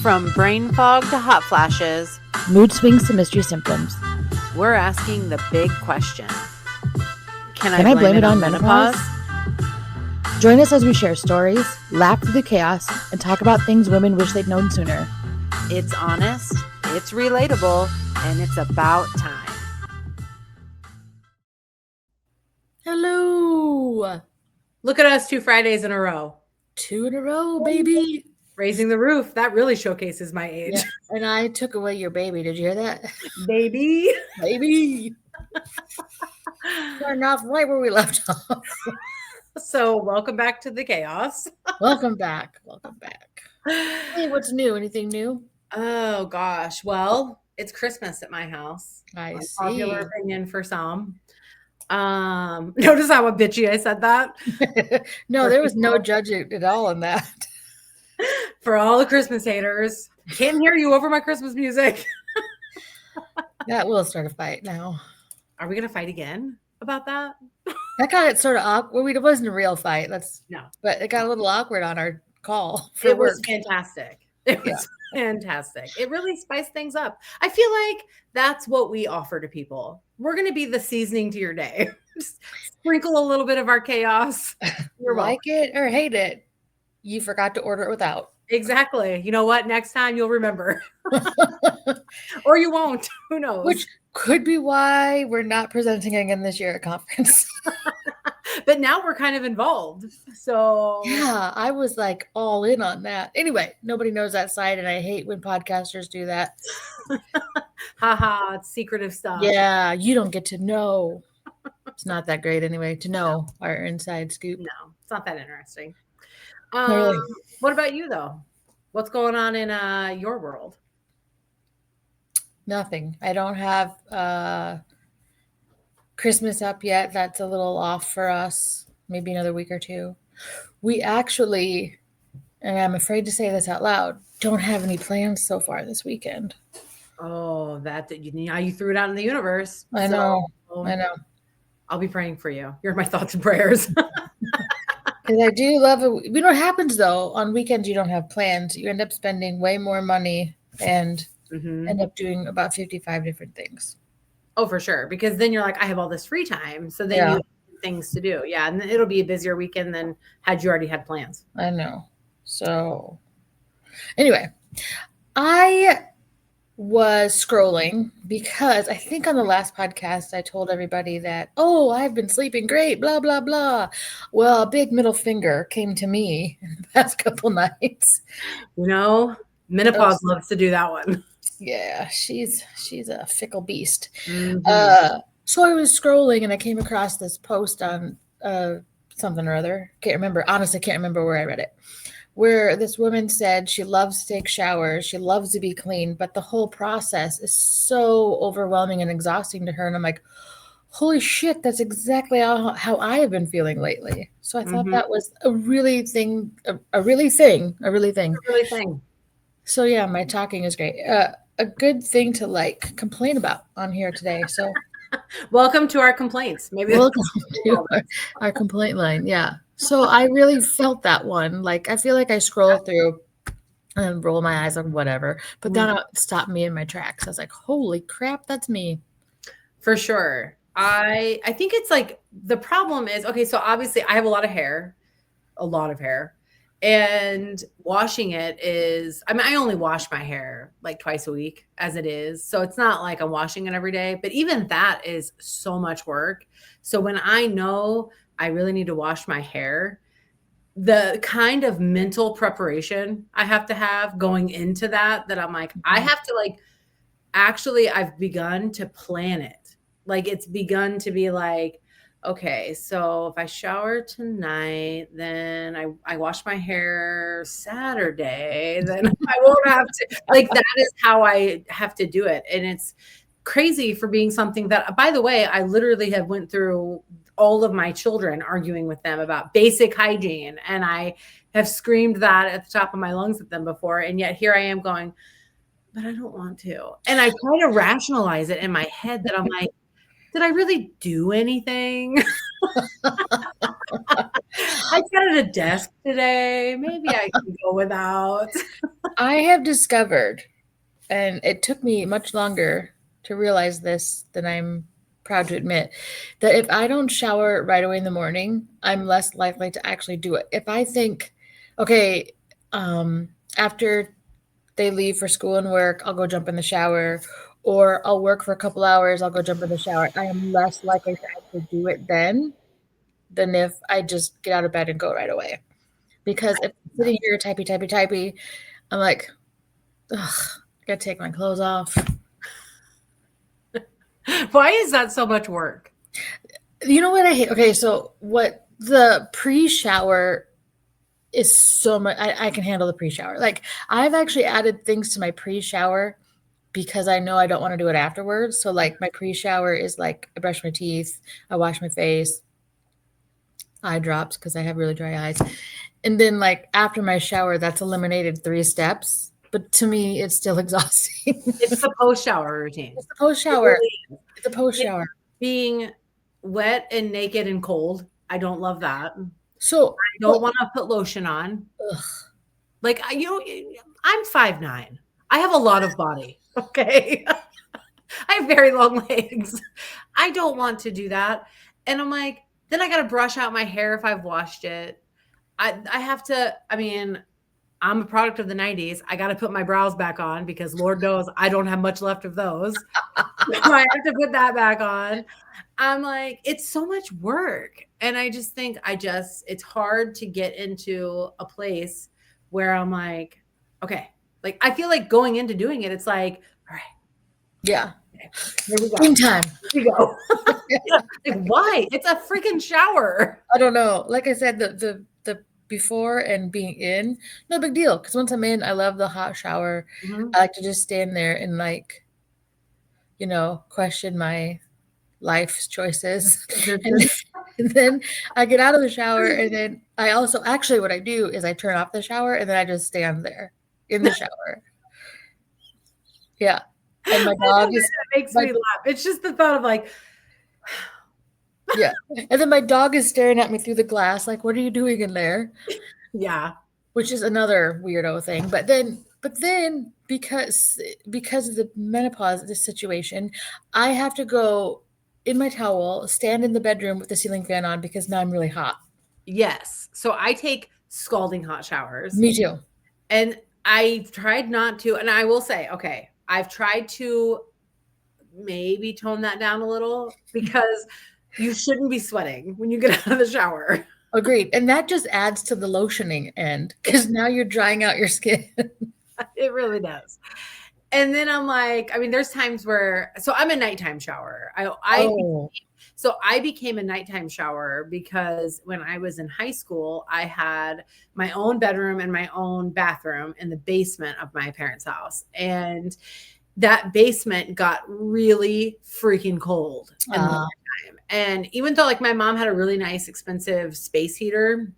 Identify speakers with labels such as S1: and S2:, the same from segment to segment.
S1: From brain fog to hot flashes,
S2: mood swings to mystery symptoms,
S1: we're asking the big question. Can
S2: I blame it on menopause? Join us as we share stories, laugh through the chaos, and talk about things women wish they'd known sooner.
S1: It's honest, it's relatable, and it's about time.
S2: Hello!
S1: Look at us 2 Fridays in a row.
S2: 2 in a row, baby!
S1: Raising the roof. That really showcases my age.
S2: Yeah. And I took away your baby. Did you hear that?
S1: Baby.
S2: Baby. Starting off right where we left off.
S1: So welcome back to the chaos.
S2: Welcome back. Welcome back. Hey, what's new? Anything new?
S1: Oh gosh. Well, it's Christmas at my house.
S2: I see.
S1: Popular opinion for some. Notice how bitchy I said that?
S2: No, there was no judging at all in that.
S1: For all the Christmas haters, can't hear you over my Christmas music.
S2: That will start a fight now.
S1: Are we gonna fight again about that?
S2: That got sort of awkward. It wasn't a real fight.
S1: No,
S2: but it got a little awkward on our call.
S1: It was fantastic. It was fantastic. It really spiced things up. I feel like that's what we offer to people. We're gonna be the seasoning to your day. Just sprinkle a little bit of our chaos.
S2: You like it or hate it. You forgot to order it without.
S1: Exactly. You know what? Next time you'll remember. Or you won't. Who knows?
S2: Which could be why we're not presenting again this year at conference.
S1: But now we're kind of involved. So
S2: yeah, I was like all in on that. Anyway, nobody knows that side, and I hate when podcasters do that.
S1: Haha, it's secretive stuff.
S2: Yeah, you don't get to know. It's not that great anyway to know our inside scoop.
S1: No, it's not that interesting.
S2: Really.
S1: What about you though? What's going on in your world?
S2: Nothing. I don't have Christmas up yet. That's a little off for us. Maybe another week or two. We actually, and I'm afraid to say this out loud, don't have any plans so far this weekend.
S1: Oh, you threw it out in the universe.
S2: I know.
S1: I'll be praying for you. You're my thoughts and prayers.
S2: Because I do love it. You know what happens though? On weekends, you don't have plans. You end up spending way more money and end up doing about 55 different things.
S1: Oh, for sure. Because then you're like, I have all this free time. So then you have things to do. Yeah. And it'll be a busier weekend than had you already had plans.
S2: I know. So anyway, I was scrolling because I think on the last podcast I told everybody that, oh, I've been sleeping great, blah, blah, blah. Well, a big middle finger came to me in the past couple nights.
S1: You know, menopause loves to do that one.
S2: Yeah, she's a fickle beast.
S1: Mm-hmm.
S2: So I was scrolling and I came across this post on something or other. Honestly, can't remember where I read it. Where this woman said she loves to take showers, she loves to be clean, but the whole process is so overwhelming and exhausting to her. And I'm like, holy shit, that's exactly how I have been feeling lately. So I thought that was a really thing. So yeah, my talking is great. A good thing to complain about on here today. So
S1: welcome to our complaints.
S2: Welcome to our complaint line. Yeah. So I really felt that one. I feel like I scroll through and roll my eyes on whatever, but then it stopped me in my tracks. I was like, holy crap, that's me.
S1: For sure. I think it's the problem is, okay, so obviously I have a lot of hair. And washing it is, I only wash my hair twice a week as it is. So it's not like I'm washing it every day, but even that is so much work. So when I know I really need to wash my hair, the kind of mental preparation I have to have going into that I'm like, I have to actually I've begun to plan it. It's begun to be okay, so if I shower tonight, then I wash my hair Saturday, then I won't have to, that is how I have to do it. And it's crazy for being something that, by the way, I literally have went through all of my children arguing with them about basic hygiene. And I have screamed that at the top of my lungs at them before. And yet here I am going, but I don't want to. And I try to rationalize it in my head that I'm like, did I really do anything? I sat at a desk today. Maybe I can go without.
S2: I have discovered, and it took me much longer to realize this than I'm proud to admit, that if I don't shower right away in the morning, I'm less likely to actually do it. If I think, okay, after they leave for school and work, I'll go jump in the shower, or I'll work for a couple hours, I'll go jump in the shower. I am less likely to actually do it then than if I just get out of bed and go right away. Because if I'm sitting here typey, I'm like, ugh, I gotta take my clothes off.
S1: Why is that so much work?
S2: You know what I hate? Okay, so what the pre-shower is so much. I can handle the pre-shower. Like I've actually added things to my pre-shower because I know I don't want to do it afterwards. So like my pre-shower is like I brush my teeth, I wash my face, eye drops because I have really dry eyes. And then like after my shower, that's eliminated 3 steps. But to me, it's still exhausting.
S1: It's the post-shower routine.
S2: It's the post-shower. It's the post-shower.
S1: Being wet and naked and cold. I don't love that.
S2: So
S1: I don't want to put lotion on.
S2: ugh,
S1: Like, I'm 5'9". I have a lot of body. Okay. I have very long legs. I don't want to do that. And I'm like, then I got to brush out my hair if I've washed it. I have to, I mean, I'm a product of the 90s. I got to put my brows back on because Lord knows I don't have much left of those. I have to put that back on. I'm like, it's so much work. And I just think it's hard to get into a place where I'm like, okay, like I feel like going into doing it, it's like, all right,
S2: yeah.
S1: here we go.
S2: Springtime.
S1: Here we go. Like, why? It's a freaking shower.
S2: I don't know. Like I said, the before and being in, no big deal. Because once I'm in, I love the hot shower.
S1: Mhm.
S2: I like to just stand there and like, question my life's choices. And then I get out of the shower, and then I also actually what I do is I turn off the shower and then I just stand there in the shower. Yeah. And my dog is
S1: That makes me laugh. It's just the thought of like,
S2: yeah. And then my dog is staring at me through the glass, like, what are you doing in there?
S1: yeah,
S2: Which is another weirdo thing. But then because of the menopause, this situation, I have to go in my towel, stand in the bedroom with the ceiling fan on because now I'm really hot.
S1: yes. So I take scalding hot showers.
S2: Me too.
S1: And I tried not to, and I will say, okay, I've tried to maybe tone that down a little because you shouldn't be sweating when you get out of the shower.
S2: Agreed. And that just adds to the lotioning end because now you're drying out your skin.
S1: It really does. And then I'm like, I mean, there's times where, so I'm a nighttime shower. So I became a nighttime shower because when I was in high school, I had my own bedroom and my own bathroom in the basement of my parents' house. And that basement got really freaking cold in the wintertime. And even though like my mom had a really nice, expensive space heater,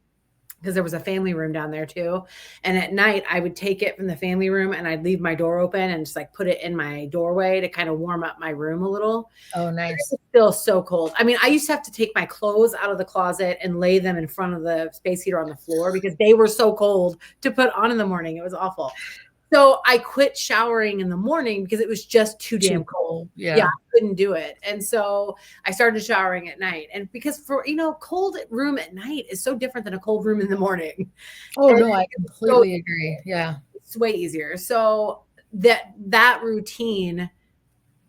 S1: because there was a family room down there too. And at night I would take it from the family room and I'd leave my door open and just like put it in my doorway to kind of warm up my room a little.
S2: Oh, nice.
S1: It's still so cold. I mean, I used to have to take my clothes out of the closet and lay them in front of the space heater on the floor because they were so cold to put on in the morning. It was awful. So I quit showering in the morning because it was just too damn cold. Yeah, I couldn't do it. And so I started showering at night. And because cold room at night is so different than a cold room in the morning.
S2: Oh, no, I completely agree. Yeah.
S1: It's way easier. So that routine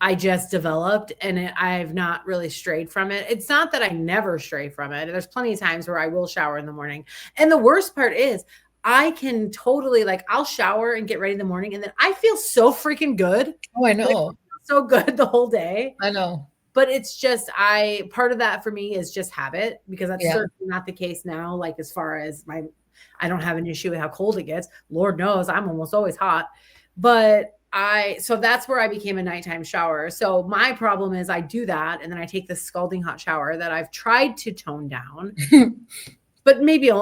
S1: I just developed and I've not really strayed from it. It's not that I never stray from it. There's plenty of times where I will shower in the morning. And the worst part is I can totally I'll shower and get ready in the morning and then I feel so freaking good.
S2: Oh, I know.
S1: So good the whole day.
S2: I know.
S1: But it's just part of that for me is just habit because that's certainly not the case now. Like as far as I don't have an issue with how cold it gets. Lord knows I'm almost always hot. But so that's where I became a nighttime shower. So my problem is I do that and then I take this scalding hot shower that I've tried to tone down. But maybe,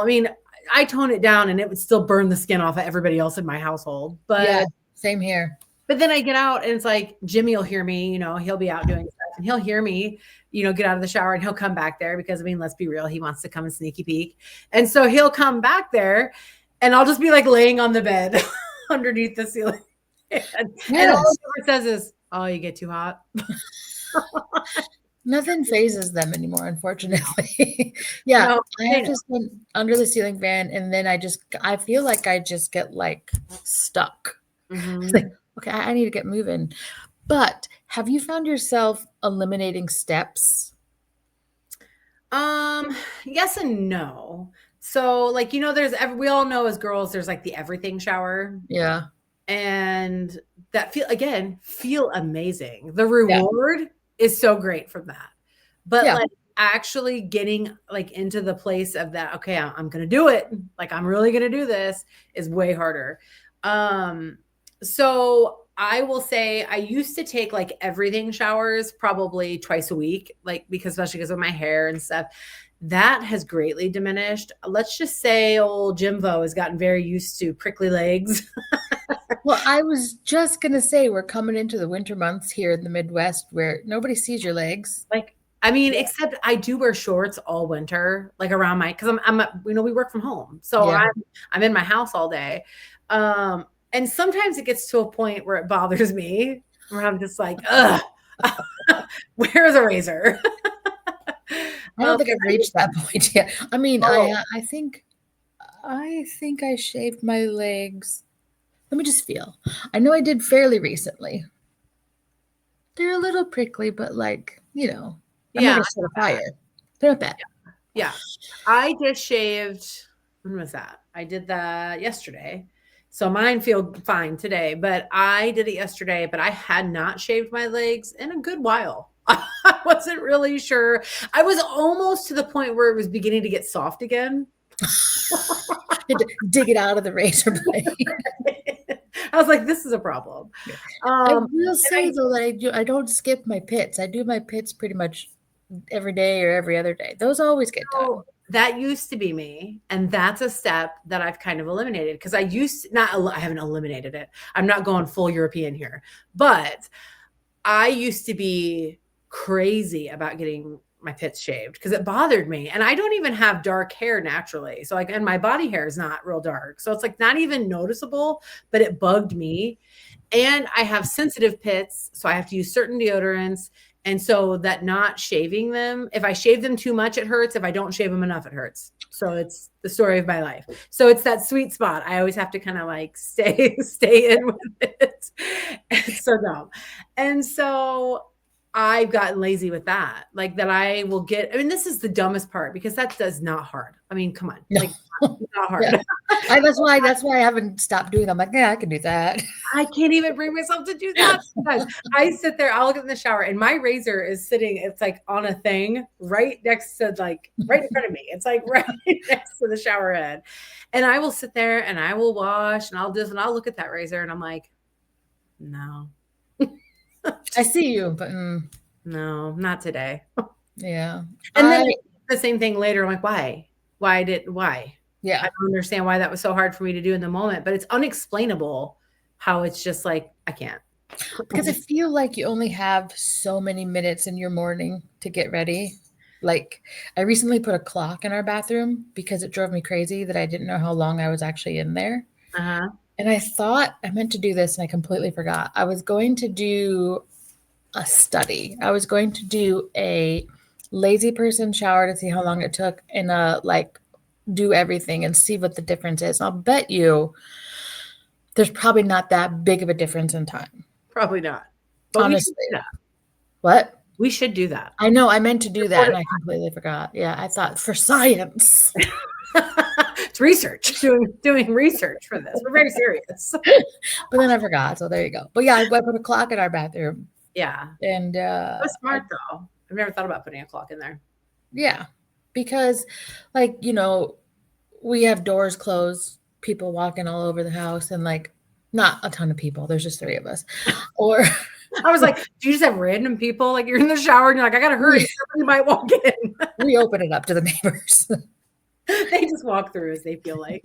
S1: I tone it down and it would still burn the skin off of everybody else in my household. But
S2: yeah, same here.
S1: But then I get out and it's like Jimmy will hear me, he'll be out doing stuff and he'll hear me, get out of the shower and he'll come back there because let's be real, he wants to come and sneaky peek. And so he'll come back there and I'll just be like laying on the bed. underneath the ceiling fan. And all
S2: Yes.
S1: it ever says is, "Oh, you get too hot."
S2: Nothing phases them anymore, unfortunately. Yeah,
S1: No,
S2: I
S1: they
S2: have
S1: know.
S2: to stand under the ceiling fan, and then I feel like I just get, like, stuck. It's
S1: Mhm.
S2: like, "Okay, I need to get moving." But have you found yourself eliminating steps?
S1: Um, yes and no. So, like, there's we all know as girls, there's like the everything shower,
S2: Yeah.
S1: and that feel amazing. The
S2: Yeah.
S1: reward is so great from that. But
S2: Yeah.
S1: like actually getting like into the place of that, okay, I'm gonna do it. Like I'm really gonna do this is way harder. So I will say I used to take like everything showers probably twice a week, like because especially because of my hair and stuff. That has greatly diminished. Let's just say old Jimbo has gotten very used to prickly legs.
S2: Well, I was just gonna say we're coming into the winter months here in the Midwest where nobody sees your legs.
S1: Like, I mean, except I do wear shorts all winter, like around because we work from home, so
S2: Yeah.
S1: I'm in my house all day, and sometimes it gets to a point where it bothers me, where I'm just like, ugh, where's a razor?
S2: I don't think I've reached that point yet. I mean,
S1: Oh,
S2: I think I shaved my legs. Let me just feel. I know I did fairly recently. They're a little prickly, but like, I'm not
S1: yeah,
S2: gonna start a fire. They're not bad.
S1: yeah. I just shaved. When was that? I did that yesterday. So mine feel fine today, but I did it yesterday, but I had not shaved my legs in a good while. I wasn't really sure. I was almost to the point where it was beginning to get soft again.
S2: Had to dig it out of the razor blade.
S1: I was like, this is a problem.
S2: I
S1: Um,
S2: will
S1: and
S2: say though that I don't skip my pits. I do my pits pretty much every day or every other day. Those always get done.
S1: that used to be me, and that's a step that I've kind of eliminated because I haven't eliminated it. I'm not going full European here, but I used to be crazy about getting my pits shaved because it bothered me. And I don't even have dark hair naturally. So like, and my body hair is not real dark. So it's like not even noticeable, but it bugged me. And I have sensitive pits. So I have to use certain deodorants. And so that not shaving them, if I shave them too much, it hurts. If I don't shave them enough, it hurts. So it's the story of my life. So it's that sweet spot. I always have to kind of like stay in with it. It's so dumb. And so I've gotten lazy with that. Like that I will get, I mean, this is the dumbest part because that does not hard. I mean, come on,
S2: No.
S1: like not
S2: Yeah.
S1: hard.
S2: That's why I haven't stopped doing them. I'm like, yeah, I can do that.
S1: I can't even bring myself to do that because I sit there, I'll get in the shower and my razor is sitting, it's like on a thing right next to like right in front of me. It's like right next to the shower head. And I will sit there and I will wash and I'll look at that razor and I'm like, no,
S2: I see you, but
S1: no, not today.
S2: yeah.
S1: And then
S2: I
S1: the same thing later. I'm like, why? Why? I
S2: yeah.
S1: don't understand why that was so hard for me to do in the moment, but it's unexplainable how it's just like, I can't.
S2: Because I feel like you only have so many minutes in your morning to get ready. Like, I recently put a clock in our bathroom because it drove me crazy that I didn't know how long I was actually in there.
S1: Uh-huh.
S2: And I thought I meant to do this and I completely forgot. I was going to do a study. I was going to do a lazy person shower to see how long it took and like do everything and see what the difference is. I'll bet you there's probably not that big of a difference in time.
S1: Probably not. But we should
S2: Honestly.
S1: do that.
S2: What?
S1: We should do that.
S2: I know I meant to do that and I completely forgot. Yeah, I thought for science.
S1: It's research. Doing research for this. We're very serious.
S2: But then I forgot. So there you go. But yeah, I put a clock in our bathroom
S1: Yeah.
S2: and
S1: That's smart though. I've never thought about putting a clock in there.
S2: yeah, because like, we have doors closed, people walking all over the house and like not a ton of people. There's just three of us. Or
S1: I was like, do you just have random people? Like you're in the shower and you're like, I gotta hurry. Somebody might walk in.
S2: we open it up to the neighbors.
S1: They just walk through as they feel like.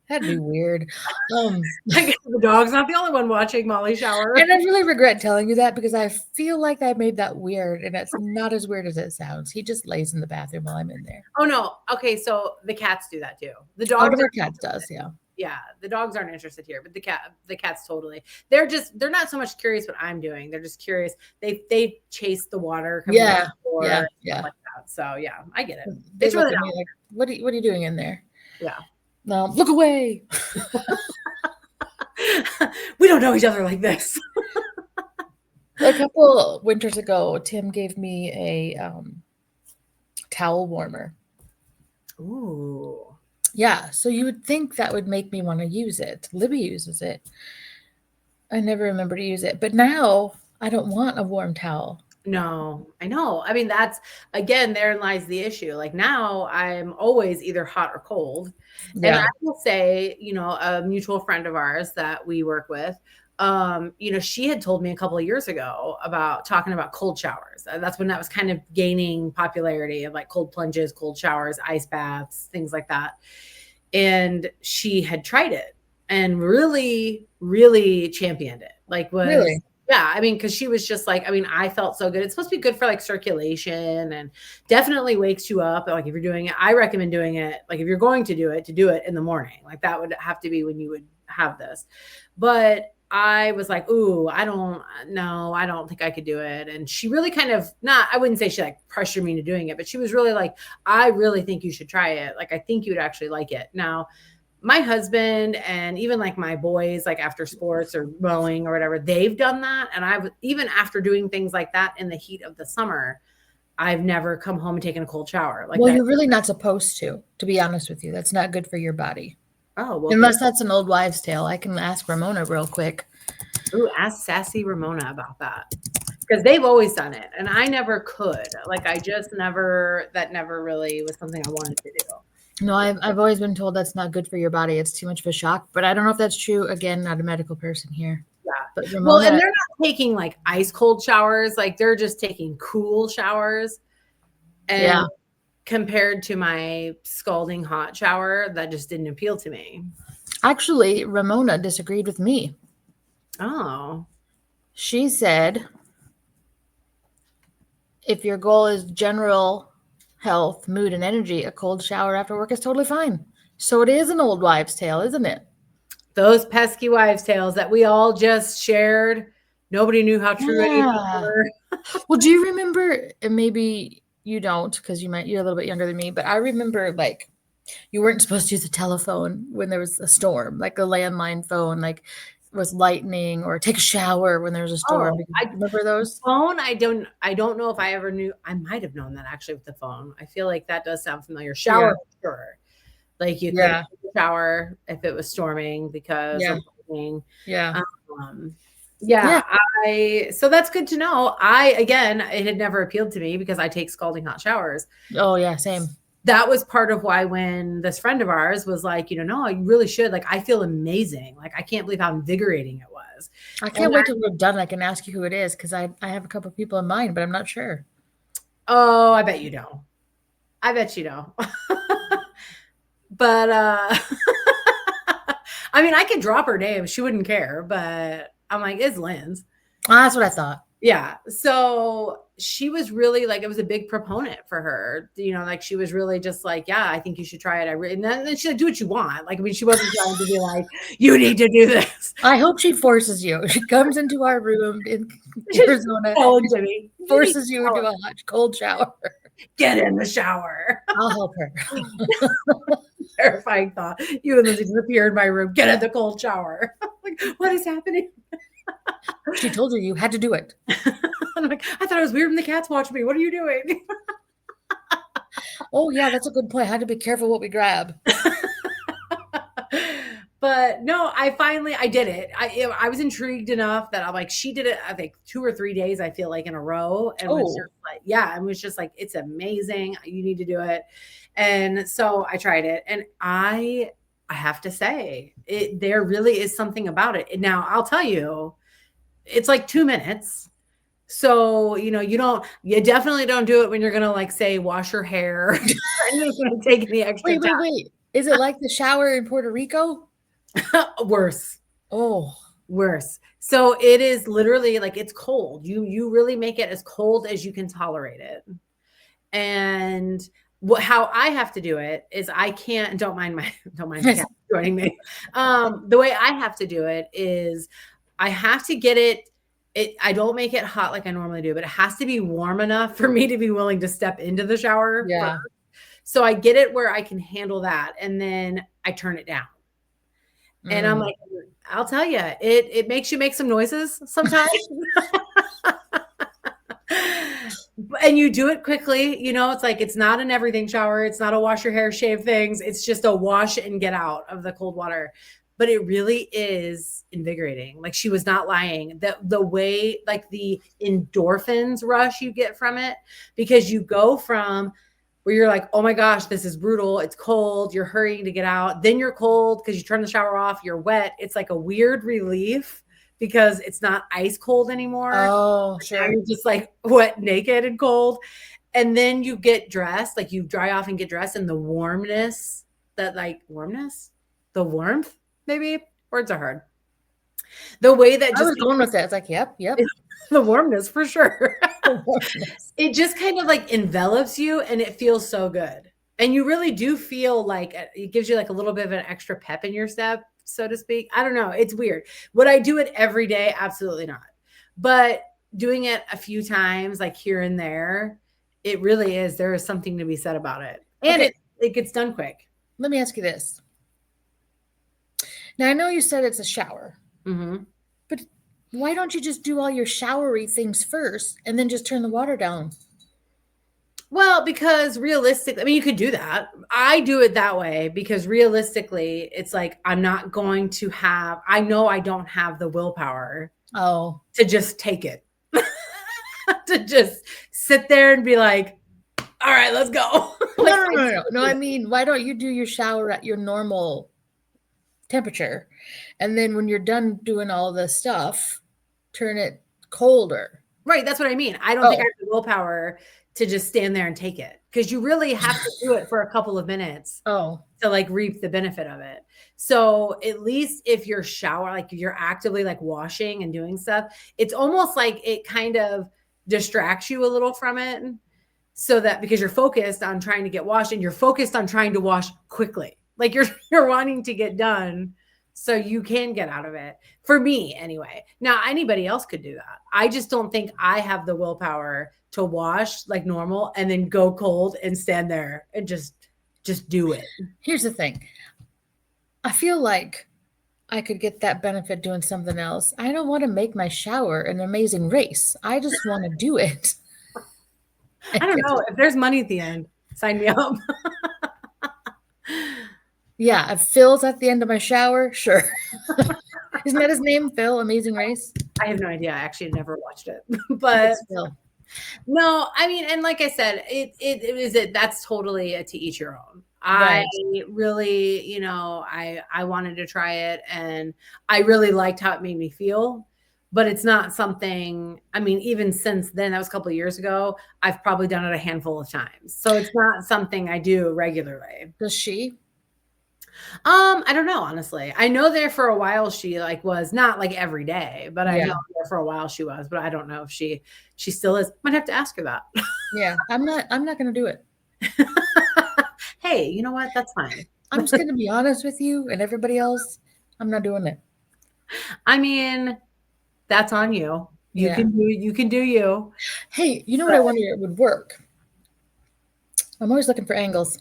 S2: That'd be weird.
S1: I guess the dog's not the only one watching Molly shower.
S2: And I really regret telling you that because I feel like I made that weird and it's not as weird as it sounds. He just lays in the bathroom while I'm in there.
S1: Oh no. Okay, so the cats do that too. The
S2: One
S1: dog
S2: of our cats does, yeah.
S1: Yeah, the dogs aren't interested here, but the cats totally. They're not so much curious what I'm doing. They're just curious. They chase the water coming out of
S2: Yeah,
S1: the door
S2: yeah,
S1: and stuff
S2: yeah.
S1: like that. So yeah, I get it.
S2: They
S1: It's
S2: look
S1: really
S2: at
S1: not.
S2: me like, what are you doing in there?
S1: Yeah.
S2: No, look away.
S1: We don't know each other like this.
S2: A couple winters ago, Tim gave me a towel warmer.
S1: Ooh.
S2: Yeah, so you would think that would make me want to use it. Libby uses it. I never remember to use it, but now I don't want a warm towel.
S1: No, I know. I mean, that's again, therein lies the issue. Like now I'm always either hot or cold. And I
S2: Yeah,
S1: will say, a mutual friend of ours that we work with, she had told me a couple of years ago about talking about cold showers. That's when that was kind of gaining popularity of like cold plunges, cold showers, ice baths, things like that. And she had tried it and really, really championed it. Like was
S2: really.
S1: yeah, I mean, because she was just like, I mean, I felt so good. It's supposed to be good for like circulation and definitely wakes you up. Like if you're doing it, I recommend doing it. Like if you're going to do it in the morning. Like that would have to be when you would have this. But I was like, ooh, I don't know. I don't think I could do it. And she really kind of I wouldn't say she like pressured me into doing it, but she was really like, I really think you should try it. Like, I think you would actually like it. Now, my husband and even like my boys, like after sports or rowing or whatever, they've done that. And even after doing things like that in the heat of the summer, I've never come home and taken a cold shower like
S2: Well,
S1: that.
S2: you're really not supposed to be honest with you. That's not good for your body.
S1: Oh, well, good.
S2: Unless that's an old wives' tale. I can ask Ramona real quick.
S1: Ooh, ask sassy Ramona about that. Because they've always done it. And I never could. Like, that never really was something I wanted to do.
S2: No, I've always been told that's not good for your body. It's too much of a shock. But I don't know if that's true. Again, not a medical person here.
S1: Yeah.
S2: But
S1: Well, and
S2: Ramona,
S1: they're not taking like ice cold showers. Like, they're just taking cool showers.
S2: yeah.
S1: And compared to my scalding hot shower, that just didn't appeal to me.
S2: Actually, Ramona disagreed with me.
S1: Oh.
S2: She said if your goal is general health, mood, and energy, a cold shower after work is totally fine. So it is an old wives' tale, isn't it?
S1: Those pesky wives' tales that we all just shared. Nobody knew how true any of them
S2: Yeah.
S1: were.
S2: Well, do you remember, and maybe you don't because you're a little bit younger than me, but I remember like you weren't supposed to use a telephone when there was a storm, like a landline phone, like was lightning, or take a shower when there was a storm.
S1: Oh,
S2: Remember those?
S1: phone, I don't know if I ever knew. I might have known that actually with the phone. I feel like that does sound familiar. Shower, sure. Like you couldn't
S2: Yeah.
S1: shower if it was storming because
S2: Yeah.
S1: of lightning.
S2: Yeah.
S1: Um,
S2: Yeah.
S1: yeah, so that's good to know. Again, it had never appealed to me because I take scalding hot showers.
S2: Oh, yeah. Same.
S1: That was part of why when this friend of ours was like, no, you really should. Like, I feel amazing. Like, I can't believe how invigorating it was.
S2: I can't wait till we're done. I can ask you who it is because I have a couple of people in mind, but I'm not sure.
S1: Oh, I bet you know. I bet you know. But I mean, I could drop her name. She wouldn't care, but I'm like, it's Lynn's.
S2: That's what I thought.
S1: Yeah. So she was really like, it was a big proponent for her. Like she was really just like, yeah, I think you should try it. And then she's like, do what you want. Like, I mean, she wasn't trying to be like, you need to do this.
S2: I hope she forces you. She comes into our room in Arizona,
S1: Jimmy,
S2: forces you into a hot, cold shower.
S1: Get in the shower.
S2: I'll help her.
S1: Terrifying thought. You and Lindsay disappear in my room. Get in the cold shower. Like, what is happening?
S2: She told you had to do it.
S1: I'm like, I thought it was weird when the cats watch me. What are you doing?
S2: Oh, yeah, that's a good point. I had to be careful what we grab.
S1: But no, I did it. I was intrigued enough that I'm like, she did it, I think 2 or 3 days, I feel like in a row. And was just like, yeah, and was just like, it's amazing. You need to do it. And so I tried it. And I have to say, there really is something about it. Now I'll tell you, it's like 2 minutes. So, you definitely don't do it when you're going to like say, wash your hair. You're just going to take any extra time.
S2: Wait. Is it like the shower in Puerto Rico?
S1: Worse.
S2: Oh,
S1: worse. So it is literally like, it's cold. You really make it as cold as you can tolerate it. And how I have to do it is I can't, don't mind my, don't mind the cat joining me. The way I have to do it is I have to get it, I don't make it hot like I normally do, but it has to be warm enough for me to be willing to step into the shower
S2: Yeah.
S1: first. So I get it where I can handle that, and then I turn it down. And I'm
S2: Mm.
S1: like, I'll tell you, it makes you make some noises sometimes. And you do it quickly. It's like, it's not an everything shower. It's not a wash your hair, shave things. It's just a wash and get out of the cold water. But it really is invigorating. Like, she was not lying. The way, like, the endorphins rush you get from it, because you go from where you're like, oh my gosh, this is brutal. It's cold. You're hurrying to get out. Then you're cold because you turn the shower off. You're wet. It's like a weird relief because it's not ice cold anymore.
S2: Oh,
S1: Now
S2: sure.
S1: you're just like wet, naked, and cold. And then you get dressed, like you dry off and get dressed, and the warmness, the warmth, maybe words are hard. The way that
S2: I was
S1: just
S2: going with that. It's like, yep.
S1: the warmness for sure.
S2: Warmness.
S1: It just kind of like envelops you, and it feels so good. And you really do feel like it gives you like a little bit of an extra pep in your step, so to speak. I don't know. It's weird. Would I do it every day? Absolutely not. But doing it a few times, like here and there, it really is. There is something to be said about it. And
S2: Okay.
S1: it gets done quick.
S2: Let me ask you this. Now, I know you said it's a shower,
S1: Mm-hmm.
S2: but why don't you just do all your showery things first and then just turn the water down?
S1: Well, because realistically, I mean, you could do that. I do it that way because realistically, it's like I'm not going to have, I know I don't have the willpower
S2: Oh,
S1: to just take it, to just sit there and be like, all right, let's go. Like,
S2: no. I mean, why don't you do your shower at your normal temperature? And then when you're done doing all the stuff, turn it colder.
S1: right. That's what I mean. I don't think I have the willpower to just stand there and take it, because you really have to do it for a couple of minutes
S2: Oh,
S1: to like reap the benefit of it. So at least if you're like you're actively like washing and doing stuff, it's almost like it kind of distracts you a little from it. So that, because you're focused on trying to get washed and you're focused on trying to wash quickly, like you're wanting to get done so you can get out of it. For me anyway. Now anybody else could do that. I just don't think I have the willpower to wash like normal and then go cold and stand there and just do it.
S2: here's the thing. I feel like I could get that benefit doing something else. I don't want to make my shower an amazing race. I just want to do it.
S1: I don't know. If there's money at the end, sign me up.
S2: Yeah, if Phil's at the end of my shower, sure. Isn't that his name, Phil? Amazing Race?
S1: I have no idea. I actually never watched it, but
S2: It's Phil.
S1: no, I mean, and like I said, that's totally a to each your own.
S2: Right.
S1: I really, I wanted to try it, and I really liked how it made me feel, but it's not something, I mean, even since then, that was a couple of years ago, I've probably done it a handful of times. So it's not something I do regularly.
S2: Does she?
S1: I don't know, honestly. I know there for a while she like was not like every day, but I
S2: Yeah.
S1: know there for a while she was, but I don't know if she still is. Might have to ask her that.
S2: Yeah. I'm not gonna do it.
S1: Hey, you know what? That's fine.
S2: I'm just gonna be honest with you and everybody else. I'm not doing it.
S1: I mean, that's on you. You
S2: Yeah.
S1: can do you.
S2: Hey, you know what I wonder it would work? I'm always looking for angles.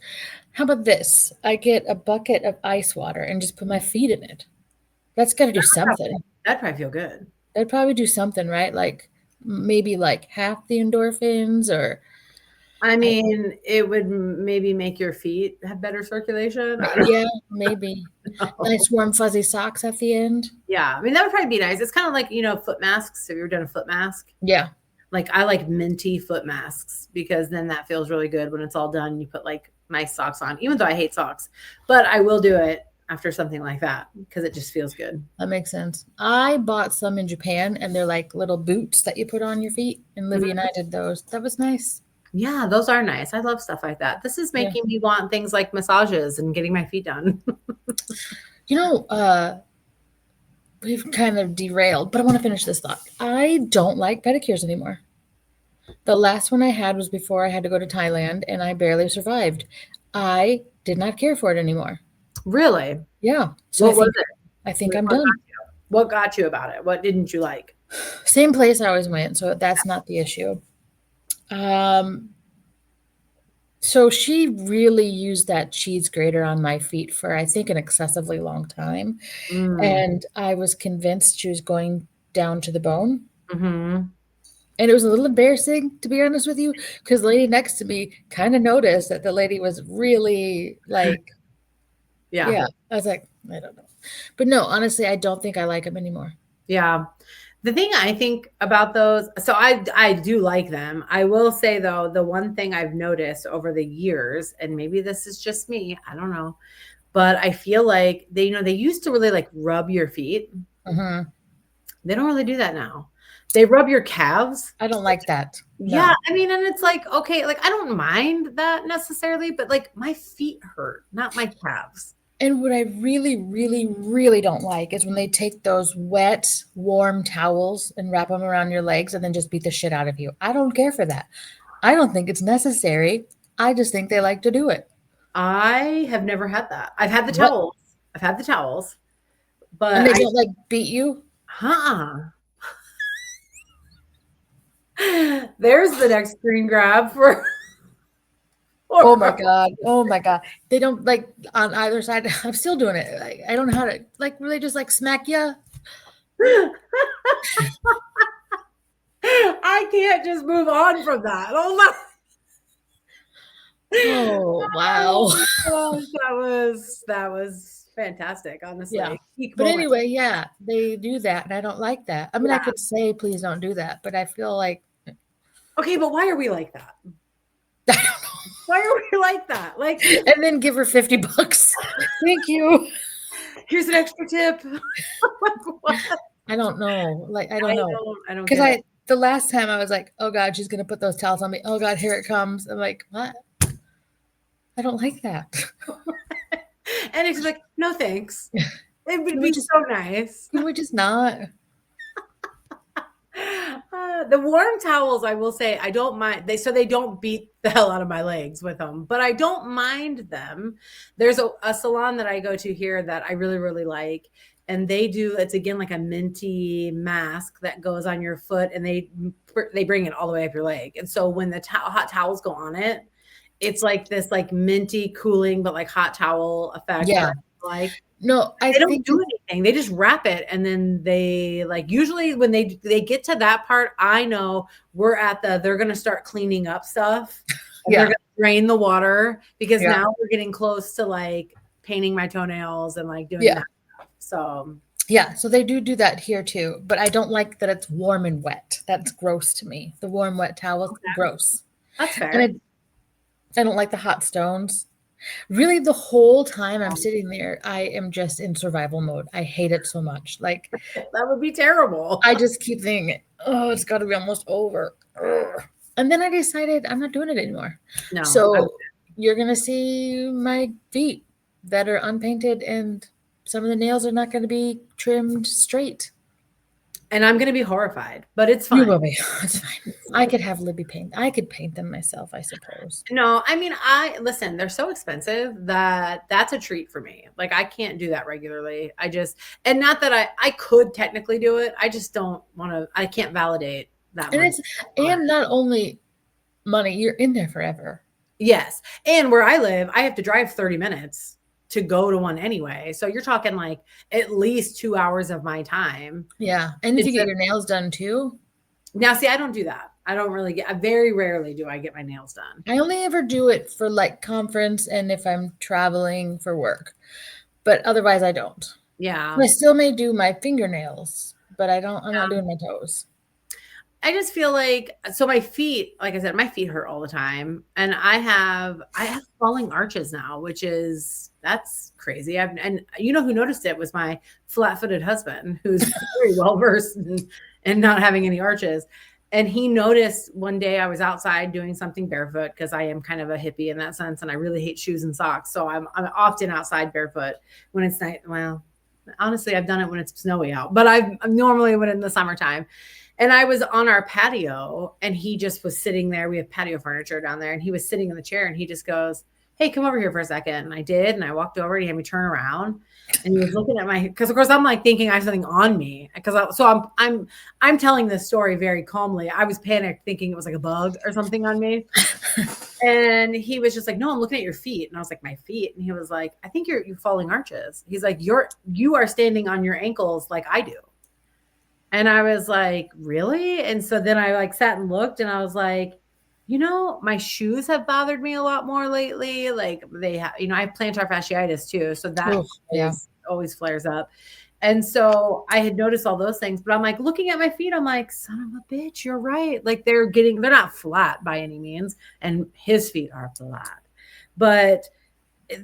S2: How about this? I get a bucket of ice water and just put my feet in it. That's got to do something.
S1: That'd probably feel good.
S2: That'd probably do something, right? Like maybe like half the endorphins, or
S1: I mean, it would maybe make your feet have better circulation.
S2: yeah, maybe nice warm fuzzy socks at the end.
S1: Yeah, I mean that would probably be nice. It's kind of like foot masks. Have you ever done a foot mask?
S2: Yeah.
S1: Like I like minty foot masks because then that feels really good when it's all done. You put like nice socks on, even though I hate socks, but I will do it after something like that because it just feels good.
S2: That makes sense. I bought some in Japan and they're like little boots that you put on your feet. And Livy and I did those. That was nice.
S1: Yeah, those are nice. I love stuff like that. This is making me want things like massages and getting my feet done.
S2: We've kind of derailed, but I want to finish this thought. I don't like pedicures anymore. The last one I had was before I had to go to Thailand, and I barely survived. I did not care for it anymore.
S1: Really?
S2: Yeah, so
S1: What was it?
S2: I think
S1: What
S2: I'm
S1: got
S2: done.
S1: you? What got you about it? What didn't you like?
S2: Same place I always went, so that's not the issue. Um, so she really used that cheese grater on my feet for, I think, an excessively long time,
S1: Mm.
S2: and I was convinced she was going down to the bone.
S1: Hmm.
S2: And it was a little embarrassing, to be honest with you, because the lady next to me kind of noticed that the lady was really like,
S1: Yeah.
S2: yeah. I was like, I don't know. But no, honestly, I don't think I like them anymore.
S1: Yeah. The thing I think about those, so I do like them. I will say though, the one thing I've noticed over the years, and maybe this is just me, I don't know, but I feel like they, they used to really like rub your feet.
S2: Mhm.
S1: They don't really do that now. They rub your calves.
S2: I don't like that.
S1: Yeah,
S2: No.
S1: I mean, and it's like, okay, like I don't mind that necessarily, but like my feet hurt, not my calves.
S2: And what I really, really, really don't like is when they take those wet, warm towels and wrap them around your legs and then just beat the shit out of you. I don't care for that. I don't think it's necessary. I just think they like to do it.
S1: I have never had that. I've had the
S2: What?
S1: towels. I've had the towels,
S2: And
S1: but
S2: they don't like beat you?
S1: huh. There's the next screen grab for
S2: Oh my
S1: for
S2: god. Oh my god. They don't like on either side. I'm still doing it. Like, I don't know how to like really just like smack you.
S1: I can't just move on from that. Oh my,
S2: Oh wow.
S1: oh my gosh, that was fantastic,
S2: Yeah.
S1: honestly. Peak
S2: But
S1: moment.
S2: anyway, yeah, they do that and I don't like that. I mean, I
S1: Yeah.
S2: could say please don't do that, but I feel like
S1: Okay, but why are we like that?
S2: I don't
S1: Why are we like that? Like,
S2: know. And then give her $50. Thank you.
S1: here's an extra tip. Like, what?
S2: I don't know. Like I don't know.
S1: I don't
S2: Cuz
S1: get it.
S2: I the last time I was like, "Oh god, she's going to put those towels on me. Oh god, here it comes." I'm like, "What? I don't like that."
S1: And it's like, no thanks. It would
S2: Can we
S1: be
S2: just
S1: so nice.
S2: not?
S1: The warm towels, I will say, I don't mind. They don't beat the hell out of my legs with them, but I don't mind them. There's a salon that I go to here that I really, really like. And they do, it's again like a minty mask that goes on your foot and they bring it all the way up your leg. And so when the hot towels go on it, it's like this like minty cooling, but like hot towel effect that
S2: Yeah.
S1: I like.
S2: No, I
S1: They don't
S2: think
S1: do anything. They just wrap it and then they like usually when they get to that part, I know we're at they're gonna start cleaning up stuff and they're
S2: yeah.
S1: gonna drain the water because
S2: Yeah.
S1: now we're getting close to like painting my toenails and like doing
S2: Yeah.
S1: that. So
S2: Yeah, so they do that here too, but I don't like that it's warm and wet. That's gross to me. The warm, wet towels,
S1: okay,
S2: gross.
S1: that's
S2: And
S1: fair.
S2: I don't like the hot stones. Really, the whole time I'm sitting there, I am just in survival mode. I hate it so much. Like,
S1: That would be terrible.
S2: I just keep thinking, oh, it's got to be almost over. Ugh. And then I decided I'm not doing it anymore.
S1: No,
S2: So you're going to see my feet that are unpainted, and some of the nails are not going to be trimmed straight.
S1: and I'm gonna be horrified, but it's
S2: You
S1: fine.
S2: will be. It's fine. I could have Libby paint. I could paint them myself, I suppose.
S1: No, I mean, I listen, they're so expensive that that's a treat for me. Like I can't do that regularly. I just and not that I could technically do it. I just don't want to I can't validate that
S2: And
S1: money.
S2: it's and not only money, you're in there forever.
S1: Yes. And where I live, I have to drive 30 minutes to go to one anyway. So you're talking like at least 2 hours of my time.
S2: Yeah. And if you
S1: It's
S2: get your nails done too,
S1: now see, I don't do that. I don't really get very rarely do I get my nails done.
S2: I only ever do it for like conference and if I'm traveling for work. But otherwise I don't.
S1: Yeah.
S2: I still may do my fingernails, but I'm not doing my toes.
S1: I just feel like so my feet, like I said, my feet hurt all the time, and I have falling arches now, which is that's crazy. And you know who noticed it was my flat-footed husband, who's very well versed in not having any arches. And he noticed one day I was outside doing something barefoot because I am kind of a hippie in that sense, and I really hate shoes and socks. So I'm often outside barefoot when it's night. Well, honestly, I've done it when it's snowy out, but I'm normally when in the summertime. And I was on our patio and he just was sitting there. We have patio furniture down there and he was sitting in the chair and he just goes, "Hey, come over here for a second." And I did. And I walked over and he had me turn around and he was looking at my, cause of course I'm like thinking I have something on me. I'm telling this story very calmly. I was panicked thinking it was like a bug or something on me. And he was just like, "No, I'm looking at your feet." And I was like, "My feet?" And he was like, "I think you're falling arches." He's like, you are standing on your ankles like I do." And I was like, "Really?" And so then I like sat and looked and I was like, my shoes have bothered me a lot more lately. Like they have, I have plantar fasciitis too. So that
S2: Oh, yeah.
S1: always flares up. And so I had noticed all those things, but I'm like looking at my feet, I'm like, son of a bitch, you're right. Like they're not flat by any means. And his feet are flat, but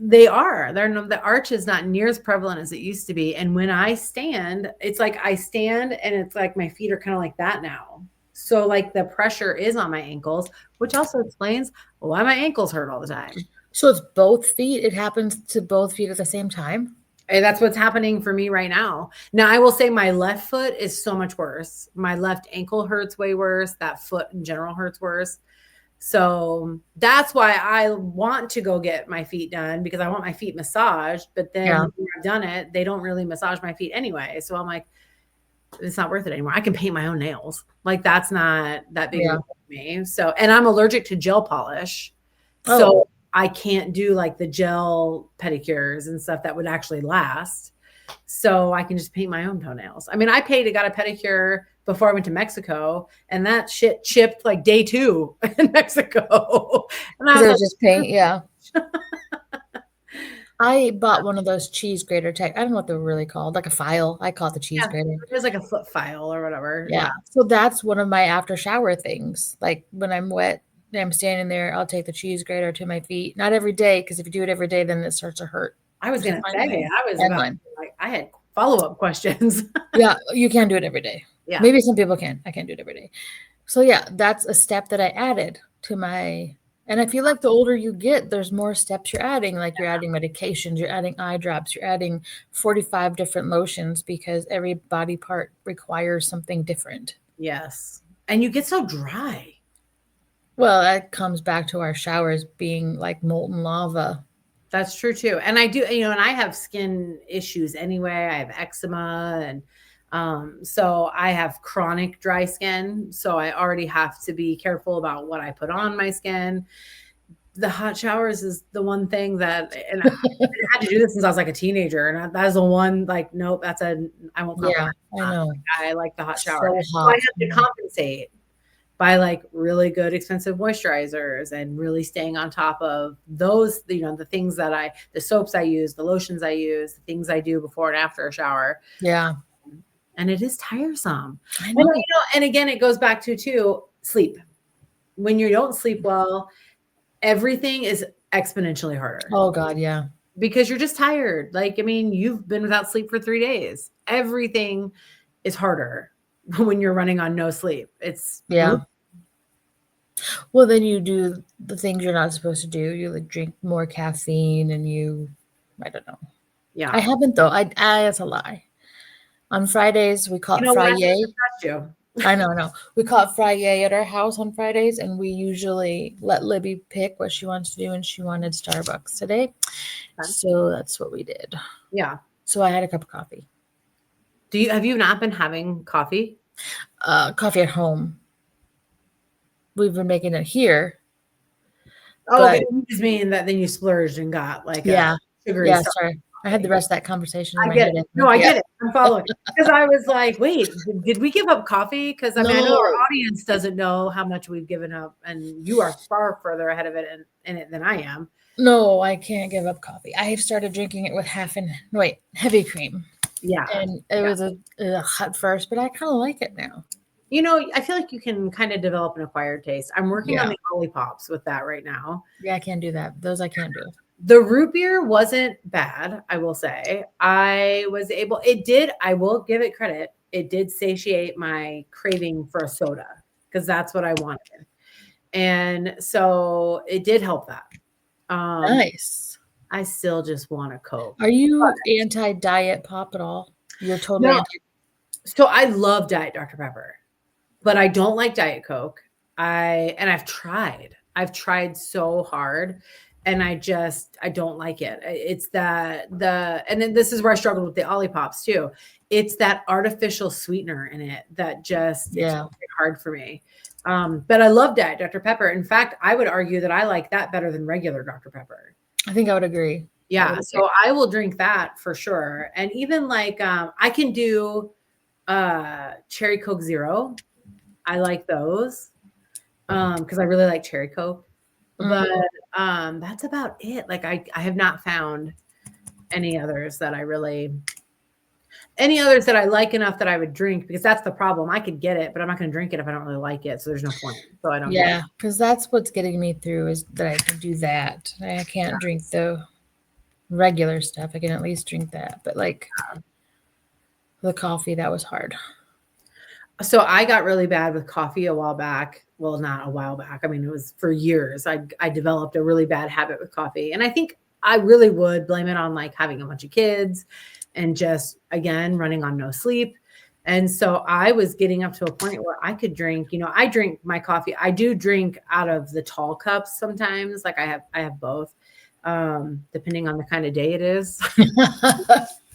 S1: the arch is not near as prevalent as it used to be. And when I stand, it's like I stand and it's like my feet are kind of like that now. So like the pressure is on my ankles, which also explains why my ankles hurt all the time.
S2: So it's both feet. It happens to both feet at the same time.
S1: And that's what's happening for me right now. Now, I will say my left foot is so much worse. My left ankle hurts way worse. That foot in general hurts worse. So that's why I want to go get my feet done because I want my feet massaged. But then when I've done it, they don't really massage my feet anyway. So I'm like, it's not worth it anymore. I can paint my own nails. Like that's not that big of me. So, and I'm allergic to gel polish. So I can't do like the gel pedicures and stuff that would actually last. So I can just paint my own toenails. I mean, I got a pedicure before I went to Mexico and that shit chipped like day 2 in Mexico. And I was like,
S2: just paint. Yeah. I bought one of those cheese grater tech. I don't know what they're really called, like a file. I call it the cheese grater.
S1: It was like a foot file or whatever.
S2: Yeah. So that's one of my after shower things. Like when I'm wet and I'm standing there, I'll take the cheese grater to my feet. Not every day, because if you do it every day, then it starts to hurt.
S1: I was going to say, I had follow-up questions.
S2: Yeah, you can't do it every day.
S1: Yeah.
S2: Maybe some people can. I can't do it every day. So yeah, that's a step that I added to my, and I feel like the older you get, there's more steps you're adding. Like you're adding medications, you're adding eye drops, you're adding 45 different lotions because every body part requires something different.
S1: Yes. And you get so dry.
S2: Well, that comes back to our showers being like molten lava.
S1: That's true too. And I do, and I have skin issues anyway. I have eczema and so I have chronic dry skin. So I already have to be careful about what I put on my skin. The hot showers is the one thing that, and I had to do this since I was like a teenager. And that is the one, like, nope, I won't compromise.
S2: Yeah, I know.
S1: I like the hot shower.
S2: So
S1: I have to compensate by like really good expensive moisturizers and really staying on top of those, the things the soaps I use, the lotions I use, the things I do before and after a shower.
S2: Yeah.
S1: And it is tiresome.
S2: I know.
S1: And again, it goes back to sleep. When you don't sleep well, everything is exponentially harder.
S2: Oh God, yeah.
S1: Because you're just tired. Like, I mean, you've been without sleep for 3 days. Everything is harder when you're running on no sleep. It's
S2: Well, then you do the things you're not supposed to do. You like drink more caffeine and I don't know.
S1: Yeah.
S2: I haven't though. That's a lie. On Fridays, we call it Friday. I know. We call it Friday at our house on Fridays, and we usually let Libby pick what she wants to do, and she wanted Starbucks today. So that's what we did.
S1: Yeah.
S2: So I had a cup of coffee.
S1: Have you not been having coffee?
S2: Coffee at home. We've been making it here.
S1: Oh, okay. You just mean that then you splurged and got like sugary stuff.
S2: Sorry. I had the rest of that conversation.
S1: I get it. No, I get it. I'm following. Because I was like, wait, did we give up coffee? Because I mean, I know our audience doesn't know how much we've given up, and you are far further ahead of it in it than I am.
S2: No, I can't give up coffee. I have started drinking it with heavy cream.
S1: Yeah.
S2: And it was a at first, but I kind of like it now.
S1: I feel like you can kind of develop an acquired taste. I'm working on the Olippops with that right now.
S2: Yeah, I can't do that. Those I can't do.
S1: The root beer wasn't bad, I will say. I will give it credit. It did satiate my craving for a soda because that's what I wanted. And so it did help that.
S2: Nice.
S1: I still just want a Coke.
S2: Are you anti-diet pop at all? You're totally anti.
S1: So I love Diet Dr. Pepper. but I don't like Diet Coke. I've tried. I've tried so hard and I don't like it. It's and then this is where I struggled with the Olipop too. It's that artificial sweetener in it that just it's
S2: Yeah.
S1: hard for me. But I love Diet Dr. Pepper. In fact, I would argue that I like that better than regular Dr. Pepper.
S2: I think I would agree.
S1: Yeah, so I will drink that for sure. And even like I can do cherry Coke Zero. I like those because I really like cherry Coke. But that's about it. Like I have not found any others that I like enough that I would drink, because that's the problem. I could get it, but I'm not going to drink it if I don't really like it. So there's no point. So I don't.
S2: Yeah, because that's what's getting me through, is that I can do that. I can't drink the regular stuff. I can at least drink that, but like the coffee, that was hard.
S1: So I got really bad with coffee a while back. Well, not a while back. I mean, it was for years. I developed a really bad habit with coffee. And I think I really would blame it on like having a bunch of kids and just, again, running on no sleep. And so I was getting up to a point where I could drink, I drink my coffee. I do drink out of the tall cups sometimes. Like I have both, depending on the kind of day it is.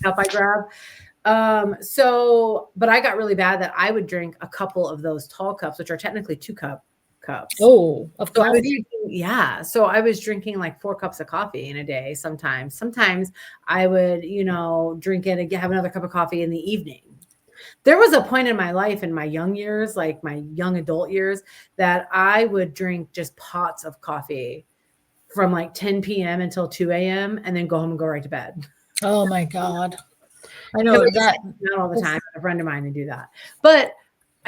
S1: Cup I grab. But I got really bad that I would drink a couple of those tall cups, which are technically 2-cup cups.
S2: Oh, of
S1: So
S2: course.
S1: So I was drinking like 4 cups of coffee in a day. Sometimes I would, drink it and have another cup of coffee in the evening. There was a point in my life, in my young years, like my young adult years, that I would drink just pots of coffee from like 10 p.m. until 2 a.m. and then go home and go right to bed.
S2: Oh my God. I know that.
S1: Not all the time. A friend of mine to do that, but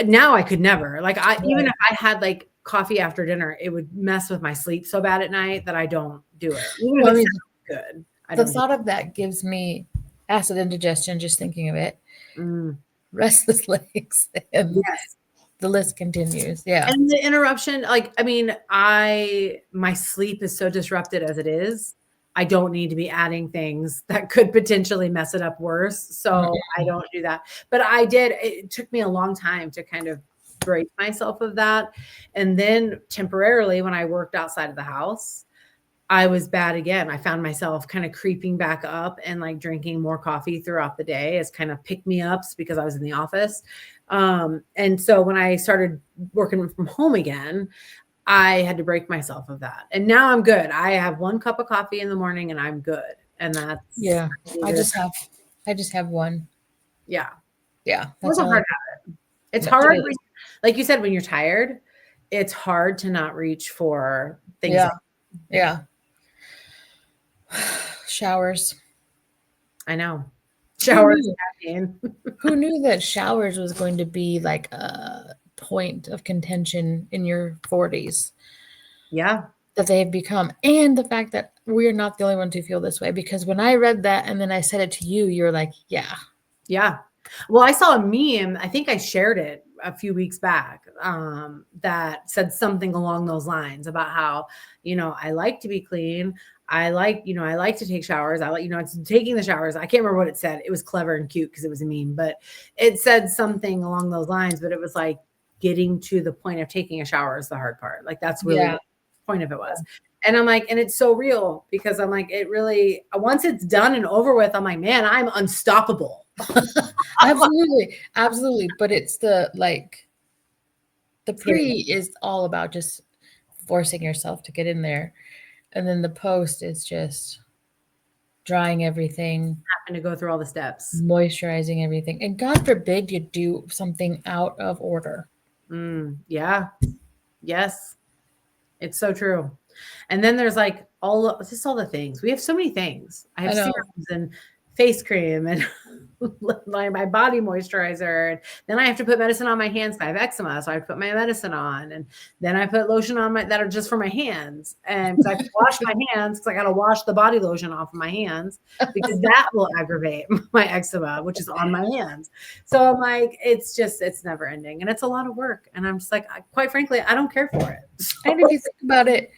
S1: now I could never. Like even if I had like coffee after dinner, it would mess with my sleep so bad at night that I don't do it. Even if it's good.
S2: The thought of that gives me acid indigestion just thinking of it. Restless legs. And yes. The list continues. Yeah.
S1: And the interruption, like, I mean, my sleep is so disrupted as it is. I don't need to be adding things that could potentially mess it up worse. So I don't do that. But it took me a long time to kind of break myself of that. And then temporarily, when I worked outside of the house, I was bad again. I found myself kind of creeping back up and like drinking more coffee throughout the day as kind of pick-me-ups because I was in the office. And so when I started working from home again, I had to break myself of that. And now I'm good. I have 1 cup of coffee in the morning and I'm good. And that's
S2: I just have one.
S1: Yeah.
S2: Yeah.
S1: That's a hard habit. It's hard, like you said, when you're tired, it's hard to not reach for things.
S2: Yeah. Showers.
S1: I know. Showers.
S2: Who knew that showers was going to be like a point of contention in your 40s?
S1: Yeah.
S2: That they've become. And the fact that we're not the only ones who feel this way, because when I read that and then I said it to you, you're like, yeah.
S1: Yeah. Well, I saw a meme. I think I shared it a few weeks back that said something along those lines about how, I like to be clean. I like to take showers. I like, it's taking the showers. I can't remember what it said. It was clever and cute because it was a meme, but it said something along those lines, but it was like getting to the point of taking a shower is the hard part. Like that's really what the point of it was. And I'm like, and it's so real because I'm like, it really, once it's done and over with, I'm like, man, I'm unstoppable.
S2: Absolutely. But it's the pre is all about just forcing yourself to get in there. And then the post is just drying everything.
S1: Having to go through all the steps.
S2: Moisturizing everything. And God forbid you do something out of order.
S1: Yeah. Yes. It's so true. And then there's like all the things. We have so many things. I have serums and face cream and my body moisturizer. And then I have to put medicine on my hands. I have eczema, so I put my medicine on. And then I put lotion on that are just for my hands. And I have to wash my hands because I got to wash the body lotion off of my hands because that will aggravate my eczema, which is on my hands. So I'm like, it's never ending. And it's a lot of work. And I'm just like, quite frankly, I don't care for it. So.
S2: And if you think about it,